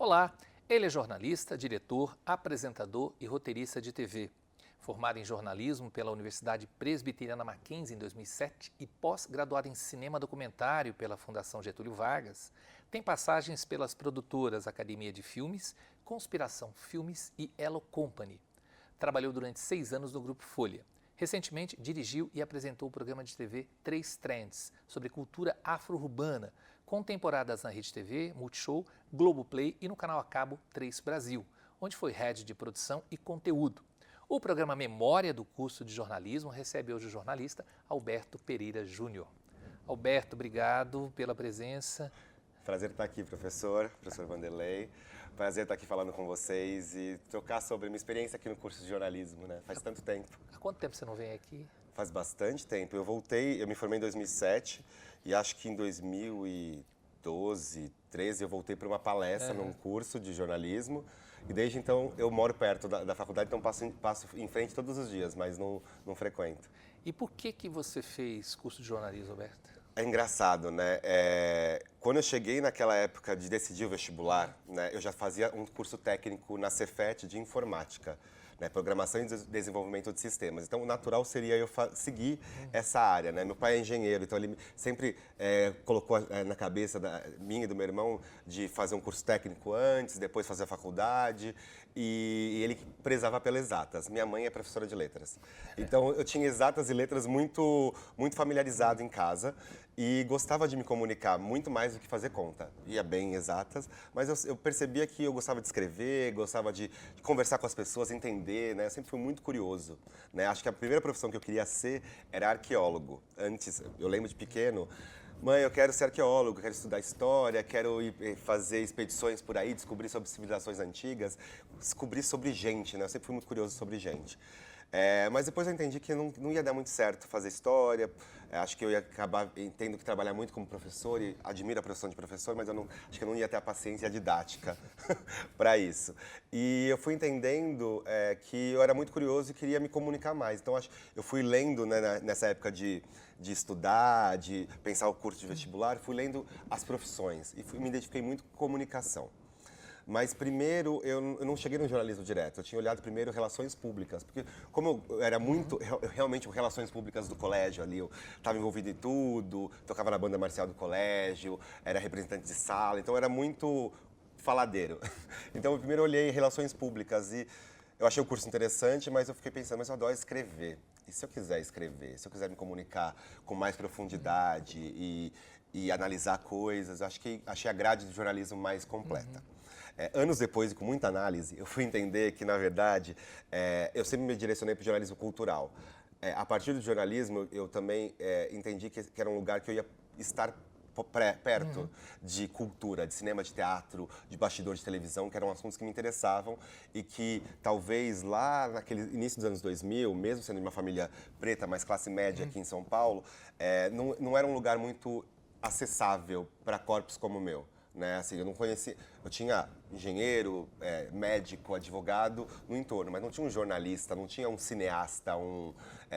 Olá, ele é jornalista, diretor, apresentador e roteirista de TV. Formado em jornalismo pela Universidade Presbiteriana Mackenzie em 2007 e pós-graduado em cinema documentário pela Fundação Getúlio Vargas, tem passagens pelas produtoras Academia de Filmes, Conspiração Filmes e Elo Company. Trabalhou durante 6 anos no Grupo Folha. Recentemente, dirigiu e apresentou o programa de TV 3 Trends, sobre cultura afro-urbana, com temporadas na Rede TV, Multishow, Globoplay e no canal a cabo 3 Brasil, onde foi head de produção e conteúdo. O programa Memória do Curso de Jornalismo recebe hoje o jornalista Alberto Pereira Júnior. Alberto, obrigado pela presença. Prazer estar aqui, professor Vanderlei. Prazer estar aqui falando com vocês e trocar sobre a minha experiência aqui no curso de jornalismo, né? Faz tanto tempo. Há quanto tempo você não vem aqui? Faz bastante tempo. Eu me formei em 2007 e acho que em 2012, 13 eu voltei para uma palestra num curso de jornalismo. E desde então eu moro perto da faculdade, então passo em frente todos os dias, mas não frequento. E por que você fez curso de jornalismo, Alberto? É engraçado, né? Quando eu cheguei naquela época de decidir o vestibular, né, eu já fazia um curso técnico na Cefet de informática, né, programação e desenvolvimento de sistemas. Então, o natural seria eu seguir essa área, né? Meu pai é engenheiro, então ele sempre colocou na cabeça minha e do meu irmão de fazer um curso técnico antes, depois fazer a faculdade, e ele prezava pelas exatas. Minha mãe é professora de letras. Então, eu tinha exatas e letras muito familiarizado em casa e gostava de me comunicar muito mais do que fazer conta. Ia bem em exatas, mas eu percebia que eu gostava de escrever, gostava de conversar com as pessoas, entender, né? Eu sempre fui muito curioso, né? Acho que a primeira profissão que eu queria ser era arqueólogo. Antes, eu lembro de pequeno, mãe, eu quero ser arqueólogo, quero estudar história, quero ir fazer expedições por aí, descobrir sobre civilizações antigas, descobrir sobre gente, né? Eu sempre fui muito curioso sobre gente. Mas depois eu entendi que não ia dar muito certo fazer história. Acho que eu ia acabar tendo que trabalhar muito como professor e admiro a profissão de professor, mas acho que eu não ia ter a paciência didática para isso. E eu fui entendendo que eu era muito curioso e queria me comunicar mais. Então eu fui lendo, né, nessa época de estudar, de pensar o curso de vestibular, fui lendo as profissões e me identifiquei muito com comunicação. Mas primeiro, eu não cheguei no jornalismo direto, eu tinha olhado primeiro relações públicas, porque como eu era muito, realmente, relações públicas do colégio ali, eu estava envolvido em tudo, tocava na banda marcial do colégio, era representante de sala, então era muito faladeiro. Então, eu primeiro olhei relações públicas e eu achei o curso interessante, mas eu fiquei pensando, mas eu adoro escrever. E se eu quiser escrever, se eu quiser me comunicar com mais profundidade e analisar coisas, achei a grade do jornalismo mais completa. Anos depois, e com muita análise, eu fui entender que, na verdade, eu sempre me direcionei para o jornalismo cultural. A partir do jornalismo, eu também entendi que era um lugar que eu ia estar perto de cultura, de cinema, de teatro, de bastidor de televisão, que eram assuntos que me interessavam e que talvez lá naquele início dos anos 2000, mesmo sendo de uma família preta, mais classe média aqui em São Paulo, não era um lugar muito acessável para corpos como o meu. Né? Assim, eu não conhecia, eu tinha engenheiro, médico, advogado no entorno, mas não tinha um jornalista, não tinha um cineasta,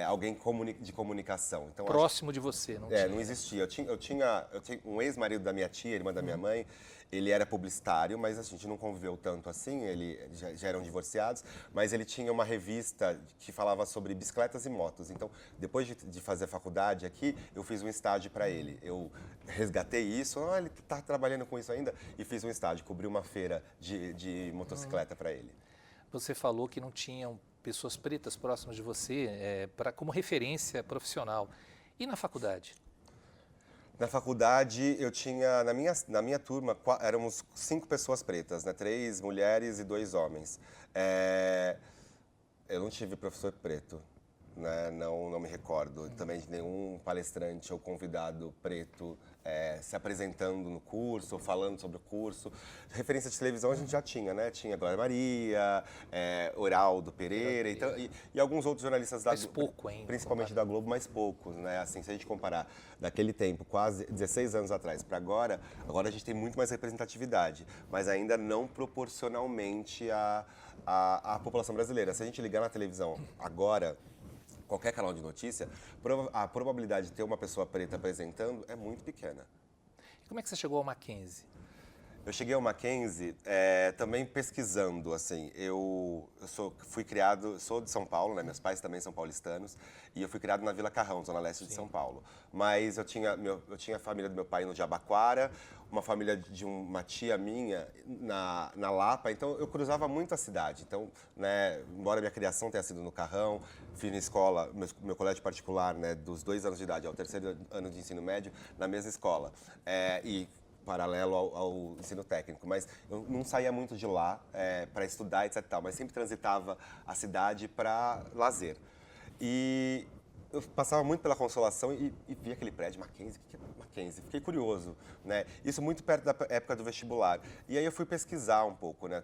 alguém de comunicação. Então, Próximo de você, não tinha? Não existia. Eu tinha um ex-marido da minha tia, irmã da minha mãe, ele era publicitário, mas a gente não conviveu tanto assim, ele já eram divorciados, mas ele tinha uma revista que falava sobre bicicletas e motos. Então, depois de fazer a faculdade aqui, eu fiz um estágio para ele. Eu resgatei isso, ele está trabalhando com isso ainda, e fiz um estágio, cobri uma feira de motocicleta para ele. Você falou que não tinham pessoas pretas próximas de você como referência profissional. E na faculdade? Na faculdade, eu tinha, na minha turma, éramos 5 pessoas pretas, né? 3 mulheres e 2 homens. Eu não tive professor preto, né? Não me recordo também de nenhum palestrante ou convidado preto se apresentando no curso, ou falando sobre o curso. Referência de televisão a gente já tinha, né? Tinha Glória Maria, Oraldo Pereira e alguns outros jornalistas da Globo. Pouco ainda. Principalmente da Globo, mas poucos, né? Assim, se a gente comparar daquele tempo, quase 16 anos atrás, para agora a gente tem muito mais representatividade, mas ainda não proporcionalmente à população brasileira. Se a gente ligar na televisão agora, qualquer canal de notícia, a probabilidade de ter uma pessoa preta apresentando é muito pequena. E como é que você chegou ao Mackenzie? Eu cheguei ao Mackenzie também pesquisando, assim, fui criado, sou de São Paulo, né? Meus pais também são paulistanos, e eu fui criado na Vila Carrão, zona leste de São Paulo. Mas eu tinha a família do meu pai no Jabaquara, uma família de uma tia minha na Lapa, então eu cruzava muito a cidade. Então, né, embora minha criação tenha sido no Carrão, fui na escola, meu colégio particular, né, dos 2 anos de idade ao 3º ano de ensino médio, na mesma escola. E paralelo ao ensino técnico, mas eu não saía muito de lá para estudar, etc. Mas sempre transitava a cidade para lazer. E eu passava muito pela Consolação e via aquele prédio, Mackenzie, o que é Mackenzie? Fiquei curioso, né? Isso muito perto da época do vestibular. E aí eu fui pesquisar um pouco, né?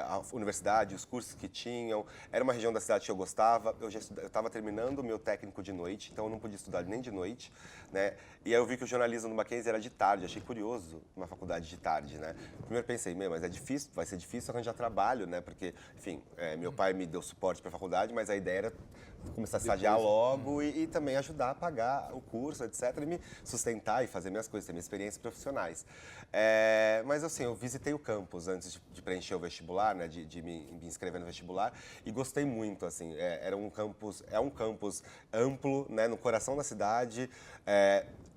A universidade, os cursos que tinham. Era uma região da cidade que eu gostava. Eu estava terminando o meu técnico de noite, então eu não podia estudar nem de noite, né? E aí eu vi que o jornalismo no Mackenzie era de tarde. Achei curioso uma faculdade de tarde, né? Primeiro pensei, mas é difícil, vai ser difícil arranjar trabalho, né? Porque, enfim, meu pai me deu suporte para a faculdade, mas a ideia era começar a estagiar logo e também ajudar a pagar o curso, etc. E me sustentar e fazer minhas coisas, ter minhas experiências profissionais. Mas assim, eu visitei o campus antes de preencher o vestibular, né, de me inscrever no vestibular, e gostei muito, assim, é um campus amplo, né, no coração da cidade.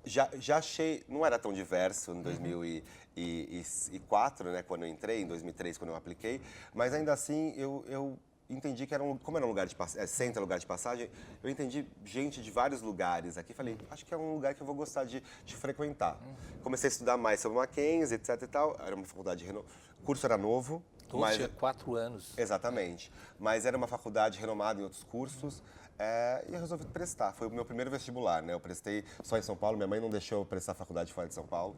Já achei, não era tão diverso em 2004, né, quando eu entrei, em 2003, quando eu apliquei, mas ainda assim eu entendi que como era um lugar de centro, lugar de passagem, eu entendi gente de vários lugares aqui. Falei, acho que é um lugar que eu vou gostar de frequentar. Comecei a estudar mais sobre o Mackenzie, etc e tal. Era uma faculdade o curso era novo. Mas tinha 4 anos. Exatamente. Mas era uma faculdade renomada em outros cursos. E eu resolvi prestar. Foi o meu primeiro vestibular, né? Eu prestei só em São Paulo. Minha mãe não deixou eu prestar faculdade fora de São Paulo.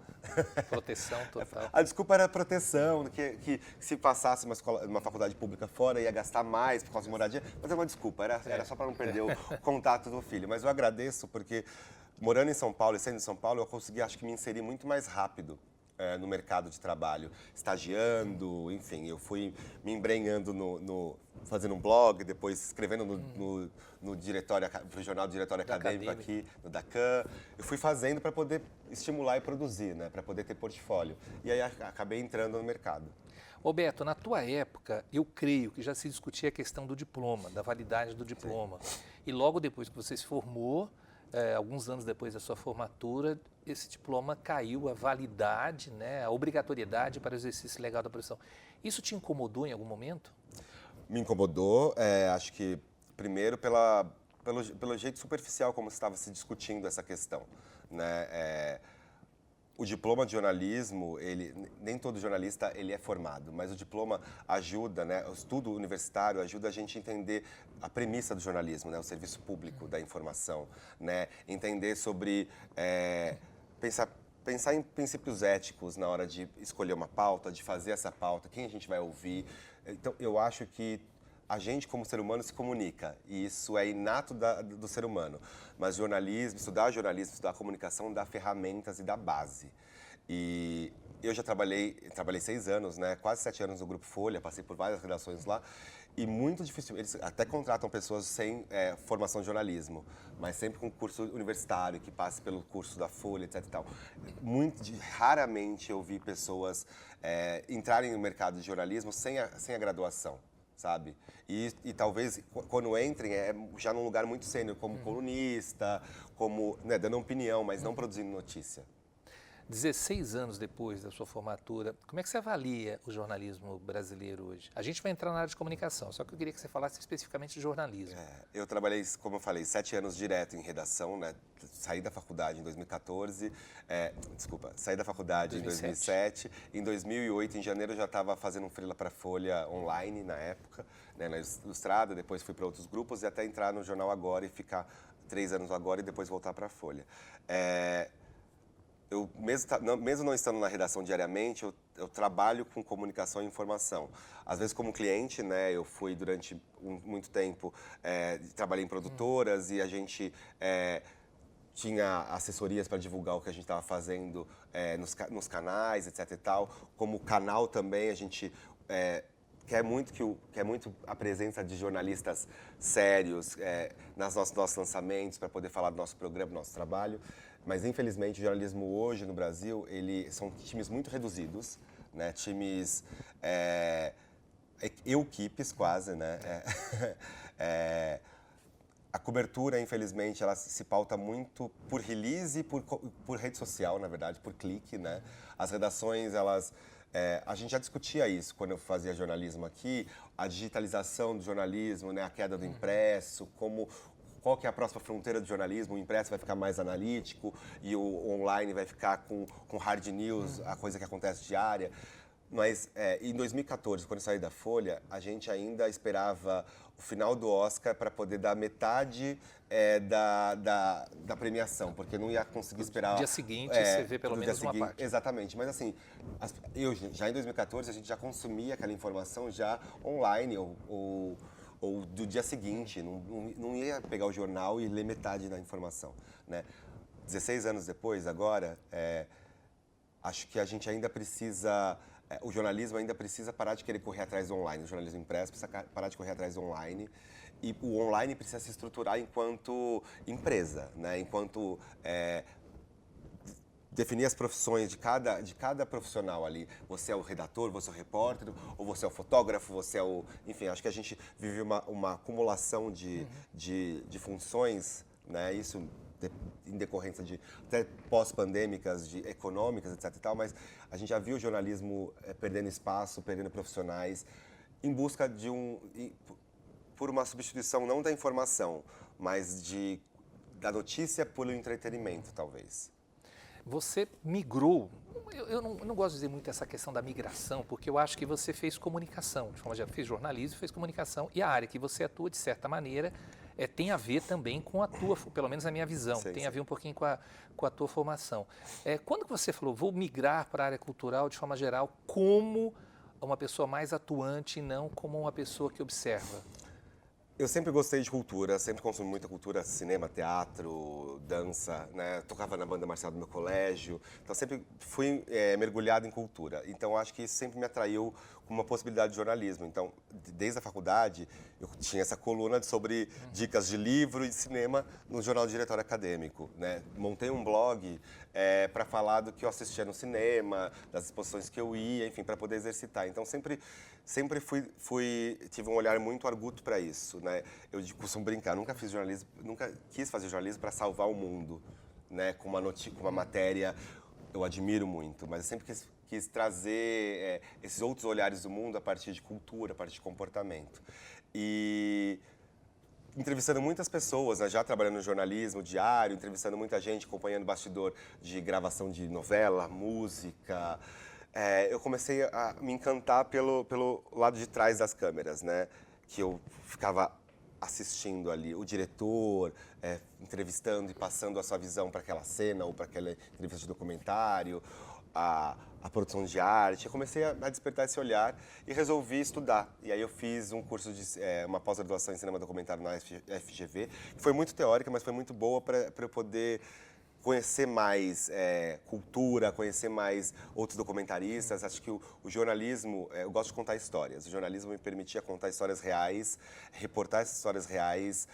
Proteção total. A desculpa era proteção, que se passasse uma faculdade pública fora ia gastar mais por causa de moradia. Mas é uma desculpa, era só para não perder o contato do filho. Mas eu agradeço porque, morando em São Paulo e sendo em São Paulo, eu consegui, acho que, me inserir muito mais rápido no mercado de trabalho, estagiando, enfim, eu fui me embrenhando fazendo um blog, depois escrevendo no diretório, pro jornal do Diretório Acadêmico aqui, no Dacan. Eu fui fazendo para poder estimular e produzir, né, para poder ter portfólio. E aí acabei entrando no mercado. Roberto, na tua época, eu creio que já se discutia a questão do diploma, da validade do diploma. Sim. E logo depois que você se formou, alguns anos depois da sua formatura, esse diploma caiu a validade, né, a obrigatoriedade para o exercício legal da profissão. Isso te incomodou em algum momento? Me incomodou, acho que primeiro pelo jeito superficial como estava se discutindo essa questão, né? O diploma de jornalismo, nem todo jornalista ele é formado, mas o diploma ajuda, né? O estudo universitário ajuda a gente a entender a premissa do jornalismo, né? O serviço público da informação, né? Entender sobre pensar em princípios éticos na hora de escolher uma pauta, de fazer essa pauta, quem a gente vai ouvir. Então, eu acho que a gente, como ser humano, se comunica, e isso é inato do ser humano. Mas estudar jornalismo, estudar comunicação, dá ferramentas e dá base. E eu já trabalhei 6 anos, né, quase 7 anos no Grupo Folha, passei por várias redações lá, e muito difícil, eles até contratam pessoas sem formação de jornalismo, mas sempre com curso universitário, que passe pelo curso da Folha, etc e tal. Raramente eu vi pessoas entrarem no mercado de jornalismo sem a graduação, sabe? E talvez, quando entrem, já num lugar muito sênior, como colunista, como, né, dando opinião, mas não produzindo notícia. 16 anos depois da sua formatura, como é que você avalia o jornalismo brasileiro hoje? A gente vai entrar na área de comunicação, só que eu queria que você falasse especificamente de jornalismo. Eu trabalhei, como eu falei, 7 anos direto em redação, né? Saí da faculdade em 2014, saí da faculdade em 2007. Em 2008, em janeiro, eu já estava fazendo um freela para a Folha online, na época, né, na Ilustrada, depois fui para outros grupos e até entrar no Jornal Agora e ficar 3 anos no Agora e depois voltar para a Folha. Eu, mesmo não estando na redação diariamente, eu trabalho com comunicação e informação. Às vezes como cliente, né, eu fui durante muito tempo, trabalhei em produtoras e a gente tinha assessorias para divulgar o que a gente estava fazendo nos canais, etc e tal. Como canal também, a gente quer muito a presença de jornalistas sérios nos nossos lançamentos, para poder falar do nosso programa, do nosso trabalho. Mas, infelizmente, o jornalismo hoje no Brasil, são times muito reduzidos, né? Times, equipes quase, né? A cobertura, infelizmente, ela se pauta muito por release e por rede social, na verdade, por clique, né? As redações, elas... a gente já discutia isso quando eu fazia jornalismo aqui, a digitalização do jornalismo, né? A queda do impresso, qual que é a próxima fronteira do jornalismo, o impresso vai ficar mais analítico e o online vai ficar com hard news, a coisa que acontece diária. Mas em 2014, quando eu saí da Folha, a gente ainda esperava o final do Oscar para poder dar metade da premiação, porque não ia conseguir esperar... No dia seguinte, você vê pelo menos uma parte. Exatamente, mas assim, já em 2014 a gente já consumia aquela informação já online ou do dia seguinte, não ia pegar o jornal e ler metade da informação, né? 16 anos depois, agora, acho que a gente ainda precisa... o jornalismo ainda precisa parar de querer correr atrás do online. O jornalismo impresso precisa parar de correr atrás do online. E o online precisa se estruturar enquanto empresa, né? Enquanto definir as profissões de cada profissional ali. Você é o redator, você é o repórter, ou você é o fotógrafo, você é o... Enfim, acho que a gente vive uma acumulação de funções, né? Isso em decorrência de até pós-pandêmicas, de econômicas, etc e tal, mas a gente já viu o jornalismo perdendo espaço, perdendo profissionais, em busca por uma substituição não da informação, mas da notícia pelo entretenimento, talvez. Você migrou, eu não gosto de dizer muito essa questão da migração, porque eu acho que você fez comunicação, de forma geral, fez jornalismo, fez comunicação, e a área que você atua, de certa maneira, tem a ver também com a tua, pelo menos a minha visão, tem a ver um pouquinho com a tua formação. Quando que você falou, vou migrar para a área cultural, de forma geral, como uma pessoa mais atuante e não como uma pessoa que observa? Eu sempre gostei de cultura, sempre consumi muita cultura, cinema, teatro, dança, né? Tocava na banda marcial do meu colégio, então sempre fui mergulhado em cultura. Então acho que isso sempre me atraiu com uma possibilidade de jornalismo. Então, desde a faculdade, eu tinha essa coluna sobre dicas de livro e de cinema no Jornal do Diretório Acadêmico, né? Montei um blog para falar do que eu assistia no cinema, das exposições que eu ia, enfim, para poder exercitar. Então sempre tive um olhar muito arguto para isso, né? Eu costumo brincar, nunca quis fazer jornalismo para salvar o mundo, né? Com uma matéria, eu admiro muito, mas eu sempre quis trazer esses outros olhares do mundo a partir de cultura, a partir de comportamento. E entrevistando muitas pessoas, né, já trabalhando no jornalismo diário, entrevistando muita gente, acompanhando bastidor de gravação de novela, música, eu comecei a me encantar pelo lado de trás das câmeras, né? Que eu ficava assistindo ali o diretor, entrevistando e passando a sua visão para aquela cena ou para aquela entrevista de documentário, a produção de arte. Eu comecei a despertar esse olhar e resolvi estudar. E aí eu fiz um curso uma pós-graduação em cinema documentário na FGV, que foi muito teórica, mas foi muito boa para eu poder conhecer mais cultura, conhecer mais outros documentaristas. Acho que o jornalismo, eu gosto de contar histórias. O jornalismo me permitia contar histórias reais, reportar essas histórias reais,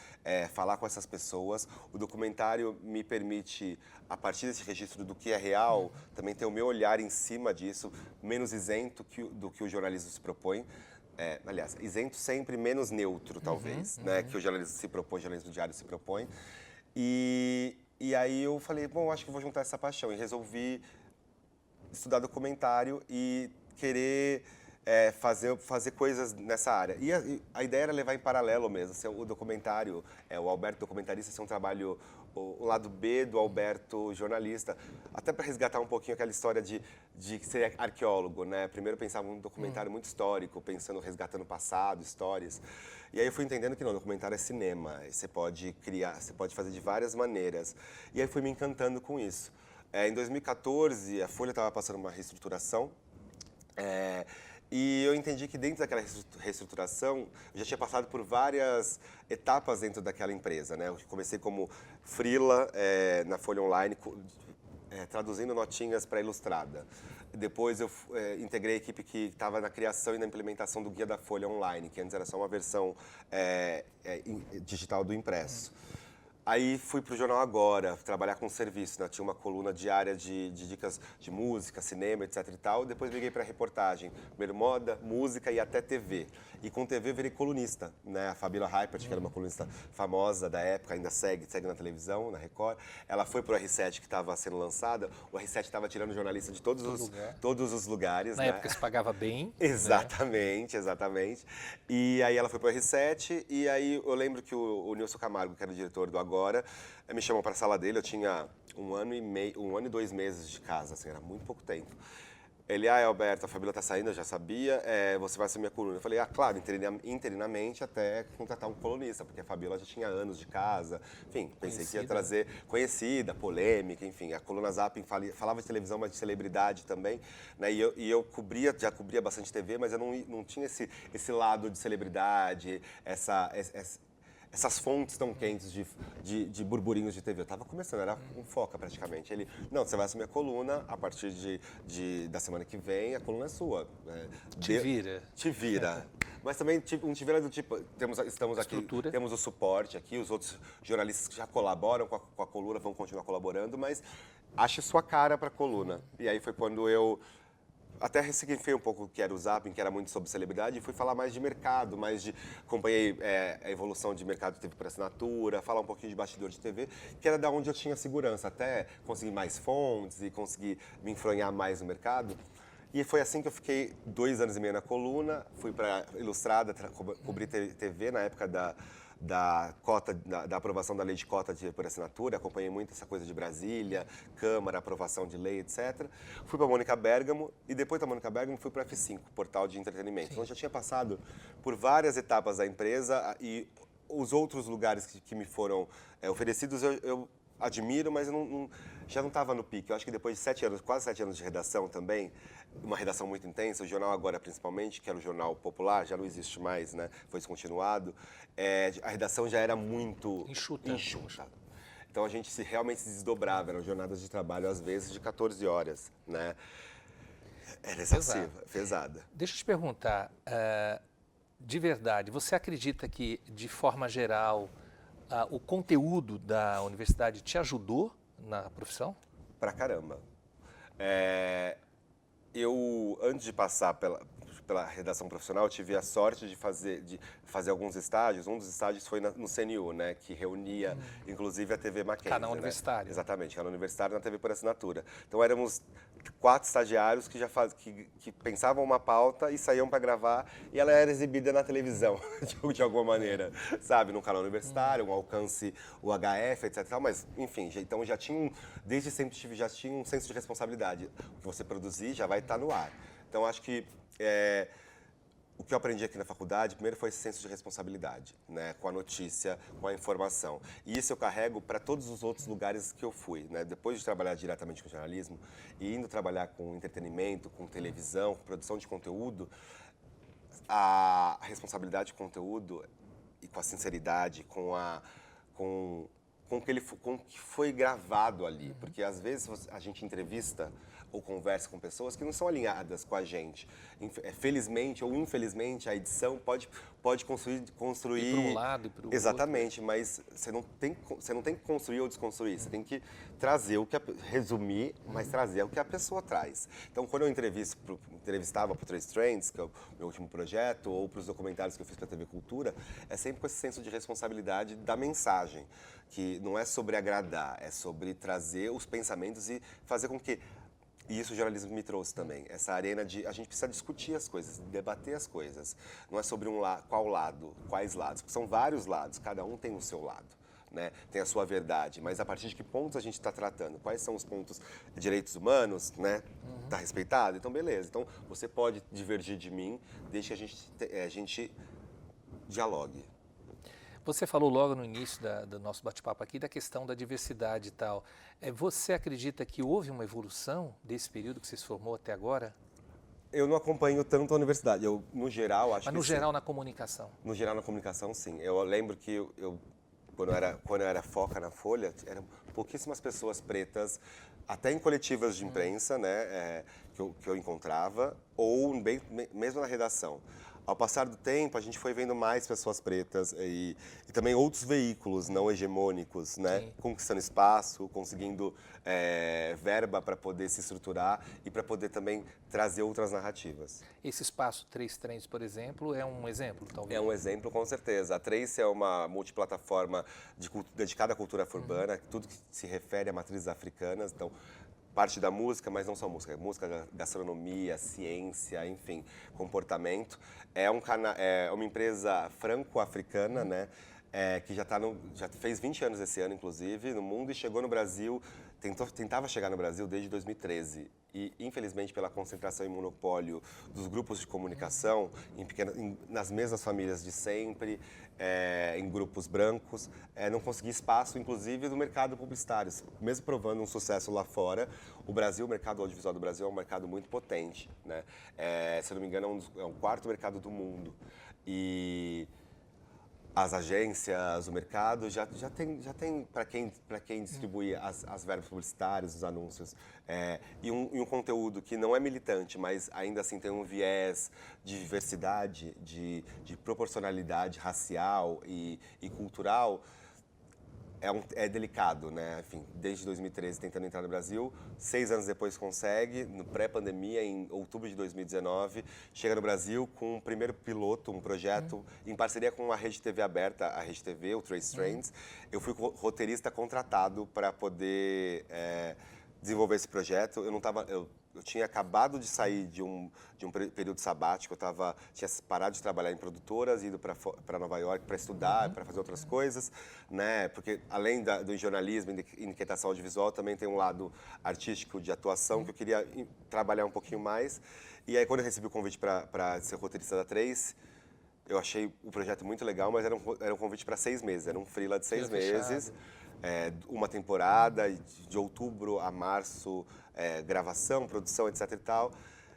falar com essas pessoas. O documentário me permite, a partir desse registro do que é real, também ter o meu olhar em cima disso, menos isento do que o jornalismo se propõe. Aliás, isento sempre, menos neutro, talvez, né? Que o jornalismo se propõe, o jornalismo diário se propõe. E aí eu falei, bom, acho que vou juntar essa paixão. E resolvi estudar documentário e querer fazer coisas nessa área. E a ideia era levar em paralelo mesmo, ser o documentário, o Alberto documentarista, ser um trabalho, o lado B do Alberto jornalista, até para resgatar um pouquinho aquela história de ser arqueólogo, né? Primeiro eu pensava num documentário muito histórico, resgatando o passado, histórias. E aí eu fui entendendo que não, documentário é cinema, você pode criar, você pode fazer de várias maneiras. E aí fui me encantando com isso. Em 2014, a Folha estava passando uma reestruturação, e eu entendi que dentro daquela reestruturação, eu já tinha passado por várias etapas dentro daquela empresa, né? Eu comecei como freela na Folha Online, traduzindo notinhas para Ilustrada. Depois eu integrei a equipe que estava na criação e na implementação do Guia da Folha Online, que antes era só uma versão digital do impresso. Aí fui para o Jornal Agora, trabalhar com serviço, né? Tinha uma coluna diária de dicas de música, cinema, etc e tal. Depois migrei para reportagem, primeiro moda, música e até TV. E com TV virei colunista, né? A Fabíola Hypert, que era uma colunista famosa da época, ainda segue na televisão, na Record. Ela foi para o R7 que estava sendo lançada. O R7 estava tirando jornalista de todos os lugares. Na época se pagava bem. Exatamente, exatamente. E aí ela foi para o R7 e aí eu lembro que o Nilson Camargo, que era o diretor do Agora, me chamou para a sala dele. Eu tinha 1 ano e 2 meses de casa, assim, era muito pouco tempo. Ele, Alberto, a Fabíola tá saindo, eu já sabia, você vai ser minha coluna. Eu falei, claro, interinamente até contratar um colunista, porque a Fabíola já tinha anos de casa, enfim, pensei que ia trazer conhecida, polêmica, enfim. A coluna Zapping falava de televisão, mas de celebridade também, né? E eu já cobria bastante TV, mas eu não tinha esse lado de celebridade, essas fontes tão quentes de burburinhos de TV. Eu estava começando, era um foca praticamente. Ele, não, você vai assumir a coluna a partir da semana que vem, a coluna é sua. Te vira. Te vira. Mas também um te vira do tipo, estamos aqui, temos o suporte aqui, os outros jornalistas que já colaboram com a coluna vão continuar colaborando, mas ache sua cara para a coluna. E aí foi quando eu até ressignifiquei um pouco o que era o Zapping, que era muito sobre celebridade, e fui falar mais de mercado, acompanhei a evolução de mercado de TV por assinatura, falar um pouquinho de bastidor de TV, que era da onde eu tinha segurança, até conseguir mais fontes e conseguir me enfronhar mais no mercado. E foi assim que eu fiquei 2 anos e meio na coluna, fui para Ilustrada, cobri TV na época da aprovação da lei de cota por assinatura, acompanhei muito essa coisa de Brasília, Câmara, aprovação de lei, etc. Fui para a Mônica Bergamo e depois da Mônica Bergamo fui para a F5, portal de entretenimento. Sim. Então eu já tinha passado por várias etapas da empresa e os outros lugares que me foram oferecidos eu admiro, mas eu já não estava no pique. Eu acho que depois de 7 anos, quase 7 anos de redação também, uma redação muito intensa, o Jornal Agora principalmente, que era o jornal popular, já não existe mais, né? Foi descontinuado. A redação já era muito enxuta. Então a gente realmente se desdobrava, eram jornadas de trabalho às vezes de 14 horas, né? Era excessiva, pesada. Deixa eu te perguntar, de verdade, você acredita que, de forma geral, o conteúdo da universidade te ajudou na profissão? Pra caramba. Eu, antes de passar pela redação profissional, eu tive a sorte de fazer alguns estágios. Um dos estágios foi no CNU, né, que reunia, inclusive, a TV Mackenzie. Canal universitário. Né? Exatamente, canal universitário na TV por assinatura. Então, éramos 4 estagiários que pensavam uma pauta e saíam para gravar, e ela era exibida na televisão, de alguma maneira, sabe? No canal universitário, um alcance UHF, etc. Mas, enfim, então já tinha, desde sempre já tinha um senso de responsabilidade. O que você produzir já vai estar no ar. Então, acho que o que eu aprendi aqui na faculdade, primeiro foi esse senso de responsabilidade, né, com a notícia, com a informação. E isso eu carrego para todos os outros lugares que eu fui, né? Depois de trabalhar diretamente com jornalismo e indo trabalhar com entretenimento, com televisão, com produção de conteúdo, a responsabilidade com o conteúdo e com a sinceridade, com o que foi gravado ali. Porque às vezes a gente entrevista ou conversa com pessoas que não são alinhadas com a gente. Felizmente ou infelizmente, a edição pode construir... Ir para um lado e para o outro. Exatamente, mas você não tem que construir ou desconstruir. Você tem que trazer resumir, mas trazer o que a pessoa traz. Então, quando eu entrevistava para o Trace Trends, que é o meu último projeto, ou para os documentários que eu fiz para a TV Cultura, é sempre com esse senso de responsabilidade da mensagem, que não é sobre agradar, é sobre trazer os pensamentos e fazer com que... E isso o jornalismo me trouxe também, essa arena de a gente precisa discutir as coisas, debater as coisas. Não é sobre quais lados, são vários lados, cada um tem o seu lado, né? Tem a sua verdade, mas a partir de que pontos a gente está tratando? Quais são os pontos de direitos humanos, né? Está respeitado? Então, beleza. Então, você pode divergir de mim desde que a gente dialogue. Você falou logo no início do nosso bate-papo aqui da questão da diversidade e tal. Você acredita que houve uma evolução desse período que você se formou até agora? Eu não acompanho tanto a universidade. Eu, no geral, acho que Mas no geral, na comunicação? No geral, na comunicação, sim. Eu lembro que quando eu era foca na Folha, eram pouquíssimas pessoas pretas, até em coletivas de imprensa, né, que eu encontrava, ou mesmo na redação. Ao passar do tempo, a gente foi vendo mais pessoas pretas e também outros veículos não hegemônicos, né? Sim. Conquistando espaço, conseguindo verba para poder se estruturar e para poder também trazer outras narrativas. Esse espaço 3 Trends, por exemplo, é um exemplo, talvez? É um exemplo, com certeza. A Trace é uma multiplataforma dedicada à cultura urbana, tudo que se refere a matrizes africanas. Então, parte da música, mas não só música, música, gastronomia, ciência, enfim, comportamento. É uma empresa franco-africana, né? Que já fez 20 anos esse ano, inclusive, no mundo e chegou no Brasil, tentava chegar no Brasil desde 2013. E, infelizmente, pela concentração e monopólio dos grupos de comunicação, nas mesmas famílias de sempre, em grupos brancos, não conseguia espaço, inclusive, no mercado publicitário. Mesmo provando um sucesso lá fora, o mercado audiovisual do Brasil é um mercado muito potente, né? Se eu não me engano, é o quarto mercado do mundo. E as agências, o mercado, já tem para quem distribui as verbas publicitárias, os anúncios. E um conteúdo que não é militante, mas ainda assim tem um viés de diversidade, de proporcionalidade racial e cultural, é delicado, né? Enfim, desde 2013 tentando entrar no Brasil, 6 anos depois consegue, no pré-pandemia, em outubro de 2019, chega no Brasil com um primeiro piloto, um projeto em parceria com a Rede TV aberta, a Rede TV, o 3 Trends. Eu fui roteirista contratado para poder desenvolver esse projeto. Eu tinha acabado de sair de um período sabático, tinha parado de trabalhar em produtoras, ido para Nova York para estudar, para fazer outras coisas, né? Porque além do jornalismo e inquietação audiovisual, também tem um lado artístico de atuação que eu queria trabalhar um pouquinho mais. E aí, quando eu recebi o convite para ser roteirista da Trace, eu achei o projeto muito legal, mas era um convite para 6 meses, era um freela de 6 meses. Uma temporada, de outubro a março, gravação, produção, etc e tal.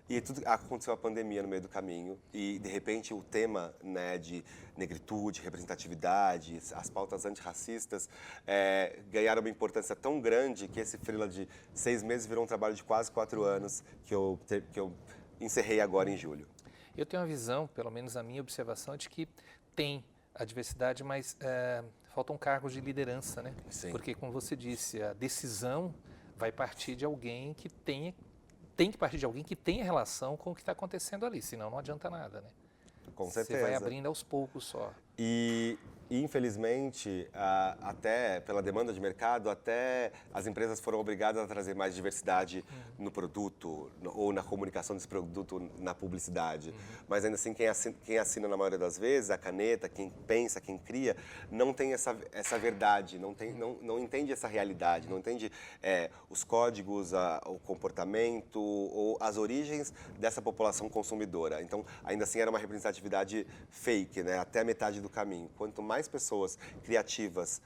E aconteceu a pandemia no meio do caminho e, de repente, o tema, né, de negritude, representatividade, as pautas antirracistas ganharam uma importância tão grande que esse freela de 6 meses virou um trabalho de quase 4 anos que eu encerrei agora em julho. Eu tenho uma visão, pelo menos a minha observação, de que tem a diversidade, mas faltam cargos de liderança, né? Sim. Porque, como você disse, a decisão vai partir de alguém que tem que partir de alguém que tenha relação com o que está acontecendo ali, senão não adianta nada, né? Com certeza. Você vai abrindo aos poucos só. E, infelizmente, até pela demanda de mercado, até as empresas foram obrigadas a trazer mais diversidade no produto ou na comunicação desse produto na publicidade. Mas ainda assim, quem assina na maioria das vezes, a caneta, quem pensa, quem cria, não tem essa verdade, não entende essa realidade, não entende os códigos, o comportamento ou as origens dessa população consumidora. Então, ainda assim, era uma representatividade fake, né? Até a metade do caminho. Quanto mais pessoas criativas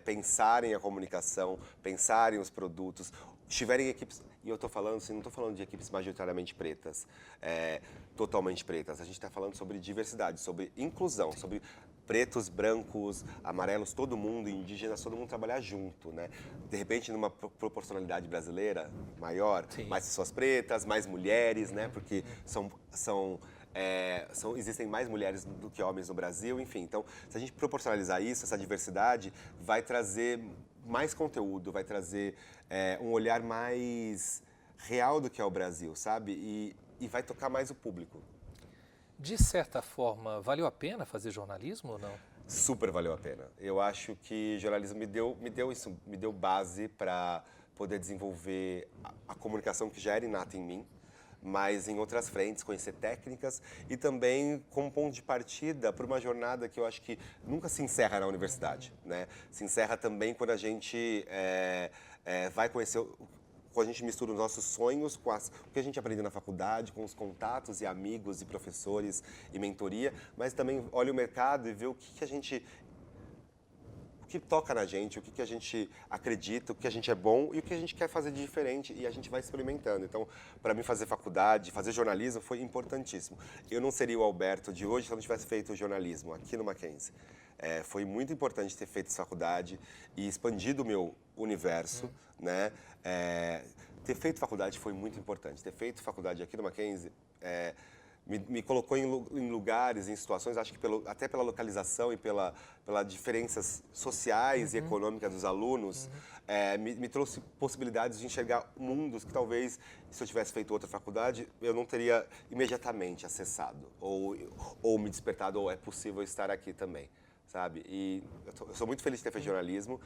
pensarem a comunicação, pensarem os produtos, tiverem equipes, e eu estou falando assim, não estou falando de equipes majoritariamente pretas, totalmente pretas, a gente está falando sobre diversidade, sobre inclusão, sobre pretos, brancos, amarelos, todo mundo, indígenas, todo mundo trabalhar junto, né? De repente, numa proporcionalidade brasileira maior, mais pessoas pretas, mais mulheres, né? Porque existem mais mulheres do que homens no Brasil, enfim. Então, se a gente proporcionalizar isso, essa diversidade, vai trazer mais conteúdo, vai trazer um olhar mais real do que é o Brasil, sabe? E vai tocar mais o público. De certa forma, valeu a pena fazer jornalismo ou não? Super valeu a pena. Eu acho que jornalismo me deu base para poder desenvolver a comunicação que já era inata em mim, mas em outras frentes, conhecer técnicas e também como ponto de partida para uma jornada que eu acho que nunca se encerra na universidade, né? Se encerra também quando a gente vai conhecer, quando a gente mistura os nossos sonhos com o que a gente aprendeu na faculdade, com os contatos e amigos e professores e mentoria, mas também olha o mercado e vê o que toca na gente, o que a gente acredita, o que a gente é bom e o que a gente quer fazer de diferente e a gente vai experimentando. Então, para mim, fazer faculdade, fazer jornalismo foi importantíssimo. Eu não seria o Alberto de hoje se eu não tivesse feito jornalismo aqui no Mackenzie. Foi muito importante ter feito essa faculdade e expandido o meu universo, né? Ter feito faculdade foi muito importante. Ter feito faculdade aqui no Mackenzie me colocou em lugares, em situações, acho que até pela localização e pela diferenças sociais e econômicas dos alunos, me trouxe possibilidades de enxergar mundos que talvez, se eu tivesse feito outra faculdade, eu não teria imediatamente acessado, ou me despertado, ou é possível estar aqui também, sabe? E eu sou muito feliz de ter feito jornalismo.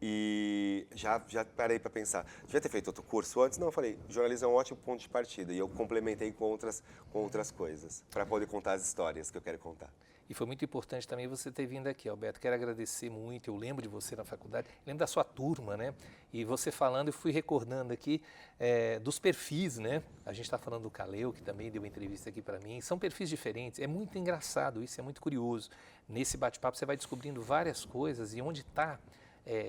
E já parei para pensar, devia ter feito outro curso antes? Não, eu falei, jornalismo é um ótimo ponto de partida. E eu complementei com outras coisas, para poder contar as histórias que eu quero contar. E foi muito importante também você ter vindo aqui, Alberto. Quero agradecer muito, eu lembro de você na faculdade, lembro da sua turma, né? E você falando, eu fui recordando aqui dos perfis, né? A gente está falando do Caleu, que também deu uma entrevista aqui para mim. São perfis diferentes, é muito engraçado isso, é muito curioso. Nesse bate-papo você vai descobrindo várias coisas e onde está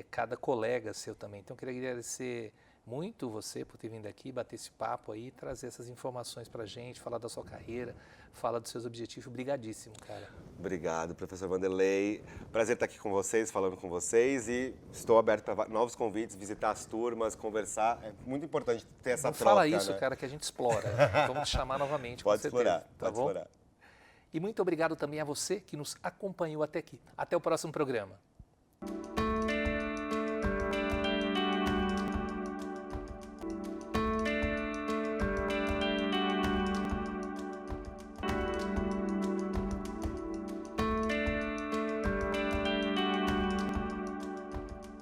cada colega seu também. Então, eu queria agradecer muito você por ter vindo aqui, bater esse papo aí, trazer essas informações para a gente, falar da sua carreira, falar dos seus objetivos. Obrigadíssimo, cara. Obrigado, professor Vanderlei. Prazer estar aqui com vocês, falando com vocês, e estou aberto para novos convites, visitar as turmas, conversar. É muito importante ter essa troca. Fala isso, né? Cara, que a gente explora. Vamos te chamar novamente, pode com certeza. Explorar, tá pode bom? explorar. E muito obrigado também a você que nos acompanhou até aqui. Até o próximo programa.